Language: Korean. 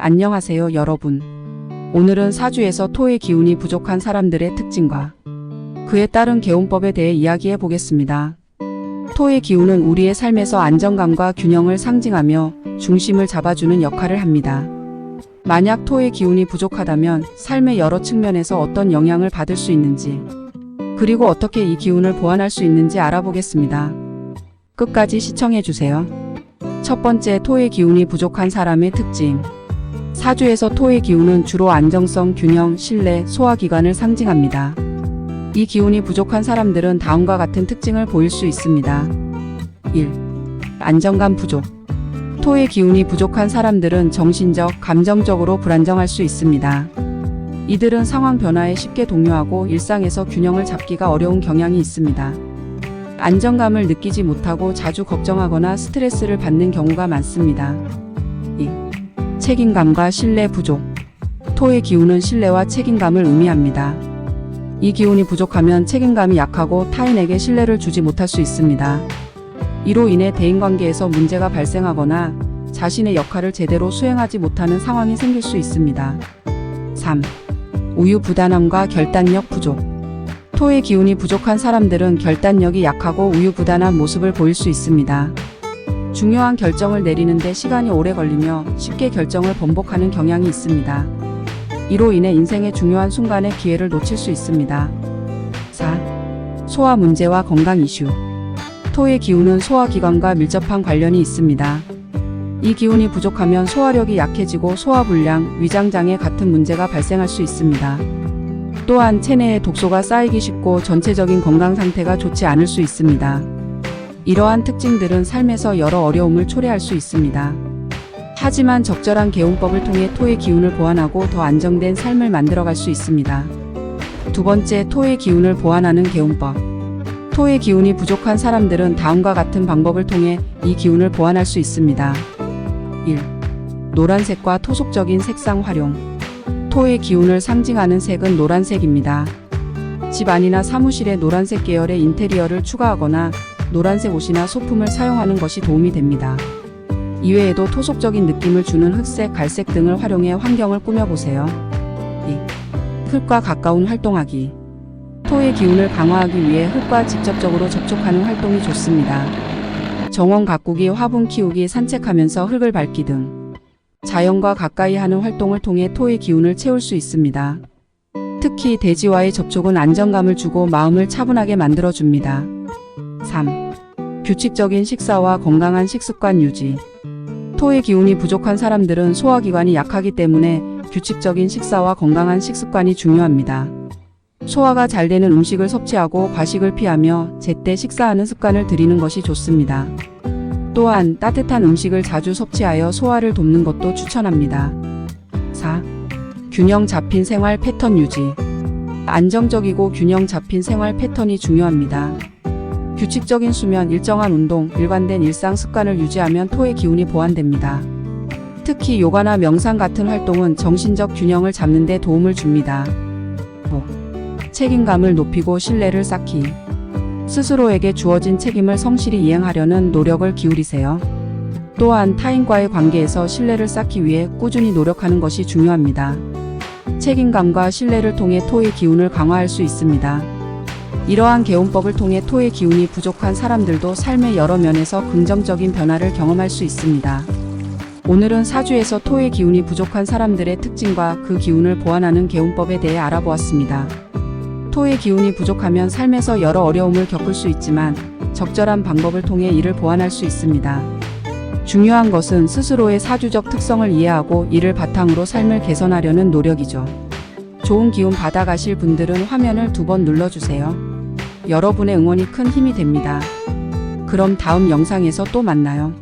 안녕하세요 여러분. 오늘은 사주에서 토의 기운이 부족한 사람들의 특징과 그에 따른 개운법에 대해 이야기해 보겠습니다. 토의 기운은 우리의 삶에서 안정감과 균형을 상징하며 중심을 잡아주는 역할을 합니다. 만약 토의 기운이 부족하다면 삶의 여러 측면에서 어떤 영향을 받을 수 있는지, 그리고 어떻게 이 기운을 보완할 수 있는지 알아보겠습니다. 끝까지 시청해 주세요. 첫 번째, 토의 기운이 부족한 사람의 특징. 사주에서 토의 기운은 주로 안정성, 균형, 신뢰, 소화기관을 상징합니다. 이 기운이 부족한 사람들은 다음과 같은 특징을 보일 수 있습니다. 1. 안정감 부족. 토의 기운이 부족한 사람들은 정신적, 감정적으로 불안정할 수 있습니다. 이들은 상황 변화에 쉽게 동요하고 일상에서 균형을 잡기가 어려운 경향이 있습니다. 안정감을 느끼지 못하고 자주 걱정하거나 스트레스를 받는 경우가 많습니다. 2. 책임감과 신뢰 부족. 토의 기운은 신뢰와 책임감을 의미합니다. 이 기운이 부족하면 책임감이 약하고 타인에게 신뢰를 주지 못할 수 있습니다. 이로 인해 대인관계에서 문제가 발생하거나 자신의 역할을 제대로 수행하지 못하는 상황이 생길 수 있습니다. 3. 우유부단함과 결단력 부족. 토의 기운이 부족한 사람들은 결단력이 약하고 우유부단한 모습을 보일 수 있습니다. 중요한 결정을 내리는데 시간이 오래 걸리며 쉽게 결정을 번복하는 경향이 있습니다. 이로 인해 인생의 중요한 순간에 기회를 놓칠 수 있습니다. 4. 소화 문제와 건강 이슈. 토의 기운은 소화기관과 밀접한 관련이 있습니다. 이 기운이 부족하면 소화력이 약해지고 소화불량, 위장장애 같은 문제가 발생할 수 있습니다. 또한 체내에 독소가 쌓이기 쉽고 전체적인 건강 상태가 좋지 않을 수 있습니다. 이러한 특징들은 삶에서 여러 어려움을 초래할 수 있습니다. 하지만 적절한 개운법을 통해 토의 기운을 보완하고 더 안정된 삶을 만들어갈 수 있습니다. 두 번째, 토의 기운을 보완하는 개운법. 토의 기운이 부족한 사람들은 다음과 같은 방법을 통해 이 기운을 보완할 수 있습니다. 1. 노란색과 토속적인 색상 활용. 토의 기운을 상징하는 색은 노란색입니다. 집 안이나 사무실에 노란색 계열의 인테리어를 추가하거나 노란색 옷이나 소품을 사용하는 것이 도움이 됩니다. 이외에도 토속적인 느낌을 주는 흑색, 갈색 등을 활용해 환경을 꾸며보세요. 2. 흙과 가까운 활동하기. 토의 기운을 강화하기 위해 흙과 직접적으로 접촉하는 활동이 좋습니다. 정원 가꾸기, 화분 키우기, 산책하면서 흙을 밟기 등 자연과 가까이 하는 활동을 통해 토의 기운을 채울 수 있습니다. 특히 대지와의 접촉은 안정감을 주고 마음을 차분하게 만들어줍니다. 3. 규칙적인 식사와 건강한 식습관 유지. 토의 기운이 부족한 사람들은 소화기관이 약하기 때문에 규칙적인 식사와 건강한 식습관이 중요합니다. 소화가 잘 되는 음식을 섭취하고 과식을 피하며 제때 식사하는 습관을 들이는 것이 좋습니다. 또한 따뜻한 음식을 자주 섭취하여 소화를 돕는 것도 추천합니다. 4. 균형 잡힌 생활 패턴 유지. 안정적이고 균형 잡힌 생활 패턴이 중요합니다. 규칙적인 수면, 일정한 운동, 일관된 일상 습관을 유지하면 토의 기운이 보완됩니다. 특히 요가나 명상 같은 활동은 정신적 균형을 잡는 데 도움을 줍니다. 5. 책임감을 높이고 신뢰를 쌓기. 스스로에게 주어진 책임을 성실히 이행하려는 노력을 기울이세요. 또한 타인과의 관계에서 신뢰를 쌓기 위해 꾸준히 노력하는 것이 중요합니다. 책임감과 신뢰를 통해 토의 기운을 강화할 수 있습니다. 이러한 개운법을 통해 토의 기운이 부족한 사람들도 삶의 여러 면에서 긍정적인 변화를 경험할 수 있습니다. 오늘은 사주에서 토의 기운이 부족한 사람들의 특징과 그 기운을 보완하는 개운법에 대해 알아보았습니다. 토의 기운이 부족하면 삶에서 여러 어려움을 겪을 수 있지만 적절한 방법을 통해 이를 보완할 수 있습니다. 중요한 것은 스스로의 사주적 특성을 이해하고 이를 바탕으로 삶을 개선하려는 노력이죠. 좋은 기운 받아가실 분들은 화면을 2번 눌러주세요. 여러분의 응원이 큰 힘이 됩니다. 그럼 다음 영상에서 또 만나요.